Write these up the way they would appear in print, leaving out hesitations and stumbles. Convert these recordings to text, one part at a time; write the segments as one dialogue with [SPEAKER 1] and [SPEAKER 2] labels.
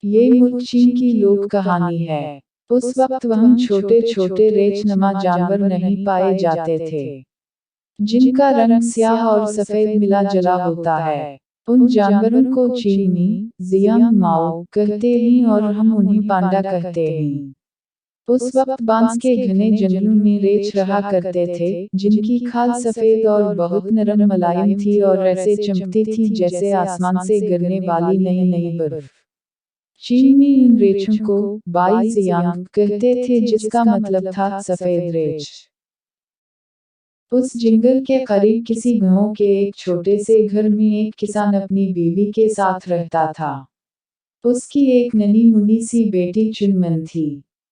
[SPEAKER 1] ये मुल्क चीन की लोक कहानी है। उस वक्त वहाँ छोटे छोटे रेचनुमा जानवर नहीं पाए जाते थे, जिनका रंग स्याह और सफेद मिला जला होता है। उन जानवरों को चीनी जियांग माओ कहते हैं और हम उन्हें पांडा कहते हैं। उस वक्त बांस के घने जंगलों में रेछ रहा करते थे, जिनकी खाल सफेद और बहुत नरम मुलायम थी और ऐसे चमकती थी जैसे आसमान से गिरने वाली नई नई बर्फ। चीन में उन रेछों को बाई जियांग कहते थे, जिसका मतलब था सफेद रेछ। उस जंगल के करीब किसी गांव के एक छोटे से घर में एक किसान अपनी बीवी के साथ रहता था। उसकी एक नन्ही मुन्नी सी बेटी चुनमन थी।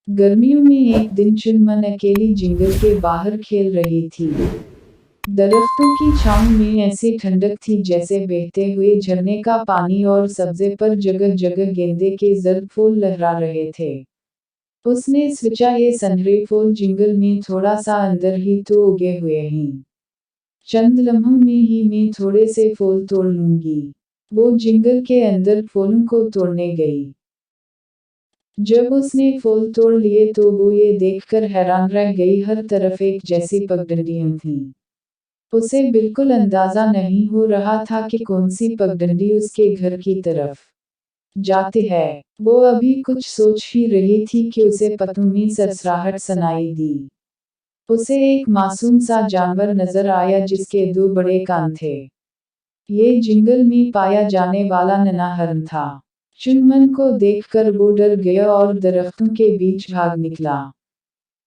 [SPEAKER 1] गर्मियों में एक दिन चुनमन अकेली जंगल के बाहर खेल रही थी। दरख्तों की छांव में ऐसी ठंडक थी जैसे बहते हुए झरने का पानी, और सब्जे पर जगह जगह गेंदे के जर्द फूल लहरा रहे थे। उसने सोचा, ये सुनहरे फूल जंगल में थोड़ा सा अंदर ही तो उगे हुए हैं। चंद लम्हों में ही मैं थोड़े से फूल तोड़ लूंगी। वो जंगल के अंदर फूलों को तोड़ने गई। जब उसने फूल तोड़ लिए तो वो ये देखकर हैरान रह गई, हर तरफ एक जैसी पगडंडियां थीं। उसे बिल्कुल अंदाजा नहीं हो रहा था कि कौन सी पगडंडी उसके घर की तरफ जाती है। वो अभी कुछ सोच ही रही थी कि उसे पत्तों में सरसराहट सुनाई दी। उसे एक मासूम सा जानवर नजर आया जिसके 2 बड़े कान थे। ये जंगल में पाया जाने वाला नन्हा हरण था। चुनमन को देखकर वो डर गया और दरख्तों के बीच भाग निकला।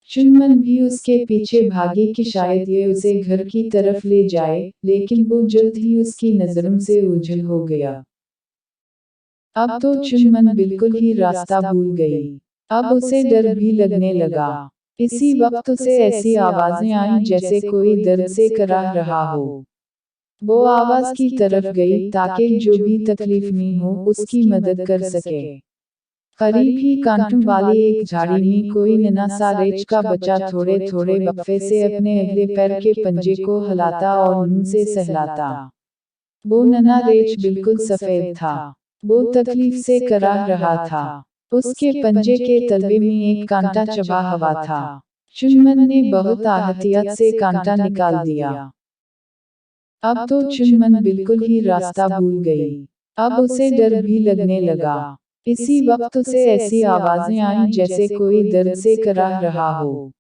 [SPEAKER 1] चुनमन भी उसके पीछे भागी कि शायद ये उसे घर की तरफ ले जाए, लेकिन वो जल्द ही उसकी नजरों से ओझल हो गया। अब तो चुनमन बिल्कुल ही रास्ता भूल गई। अब उसे डर भी लगने लगा। इसी वक्त उसे ऐसी आवाजें आईं जैसे कोई दर्द से कराह रहा हो। वो आवाज की तरफ गई ताकि जो भी तकलीफ में हो उसकी मदद कर सके। करीब ही कांटों वाली एक झाड़ी में कोई नन्हा सा रेछ का बच्चा थोड़े थोड़े वक्फे से अपने अगले पैर के पंजे को हिलाता और मुंह से सहलाता। वो नन्हा रेछ बिल्कुल सफेद था। वो तकलीफ से कराह रहा था। उसके पंजे के तलवे में एक कांटा चबा हुआ था। चुनमन ने बहुत आहतियत से कांटा निकाल दिया। अब तो चुनमन बिल्कुल ही रास्ता भूल गई। अब उसे डर भी लगने लगा। इसी वक्त उसे ऐसी आवाजें आईं जैसे कोई दर्द से कराह रहा हो।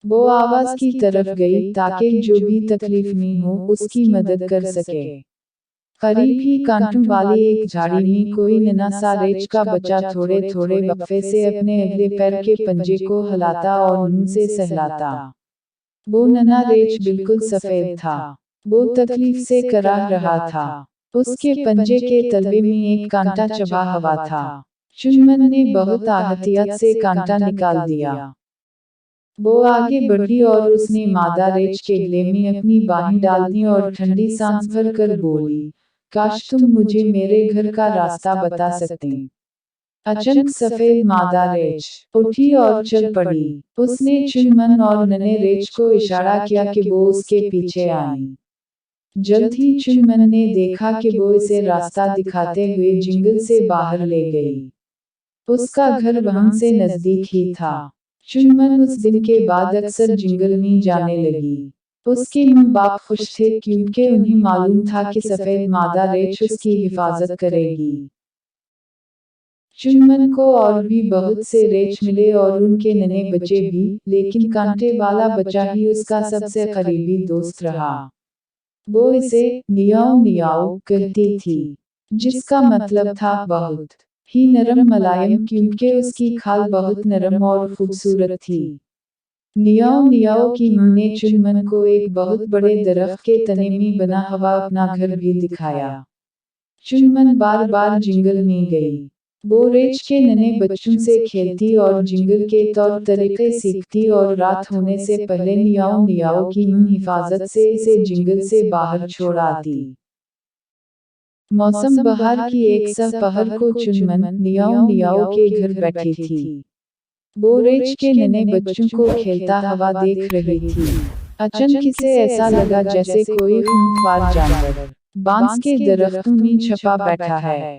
[SPEAKER 1] वो आवाज की तरफ गई ताकि जो भी तकलीफ में हो उसकी मदद कर सके। करीब ही कांटों वाली एक झाड़ी में कोई नन्हा सा रेछ का बच्चा थोड़े थोड़े वक्फे से अपने अगले पैर के पंजे को हिलाता और मुंह से सहलाता। वो नन्हा रेछ बिल्कुल सफेद था। वो तकलीफ से कराह रहा था। उसके पंजे के तलवे में एक कांटा चबा हुआ था। चुनमन ने बहुत आहतियत से कांटा निकाल दिया। वो आगे बढ़ी और उसने मादा रेछ के गले में अपनी बाहें डाल दी और ठंडी सांस भर कर बोली, काश तुम मुझे मेरे घर का रास्ता बता सकते। अचानक सफेद मादा रेछ उठी और चल पड़ी। उसने चुनमन और नन्हे रेछ को इशारा किया कि वो उसके पीछे आएं। जल्द ही चुनमन ने देखा कि वो इसे रास्ता दिखाते हुए जंगल से बाहर ले गई। उसका घर वहां से नजदीक ही था। चुनमन उस दिन के बाद अक्सर जंगल में जाने लगी। उसके माँ बाप खुश थे क्योंकि उन्हें मालूम था कि सफेद मादा रेछ उसकी हिफाजत करेगी। चुनमन को और भी बहुत से रेछ मिले और उनके नन्हे बच्चे भी, लेकिन कांटे वाला बच्चा ही उसका सबसे करीबी दोस्त रहा। वो इसे नियाओ नियाओ कहती थी, जिसका मतलब था बहुत ही नरम मुलायम, क्योंकि उसकी खाल बहुत नरम और खूबसूरत थी। नियाओ नियाओ की मां ने चुनमन को एक बहुत बड़े दरख्त के तने में बना हुआ अपना घर भी दिखाया। चुनमन बार बार जंगल में गई। वो रेछ के नन्हे बच्चों से खेलती और जंगल के तौर तरीके सीखती, और रात होने से पहले नियाओ नियाओ की मां हिफाजत से इसे जंगल से बाहर छोड़ आती। मौसम बहार की एक सपहर को चुनमन नियाओ नियाओ के घर बैठी थी। वो रेछ के नन्हे बच्चों को खेलता हुआ देख रही थी। अचानक इसे ऐसा लगा जैसे कोई खूंखार जानवर बांस के दरख्तों में छुपा बैठा है।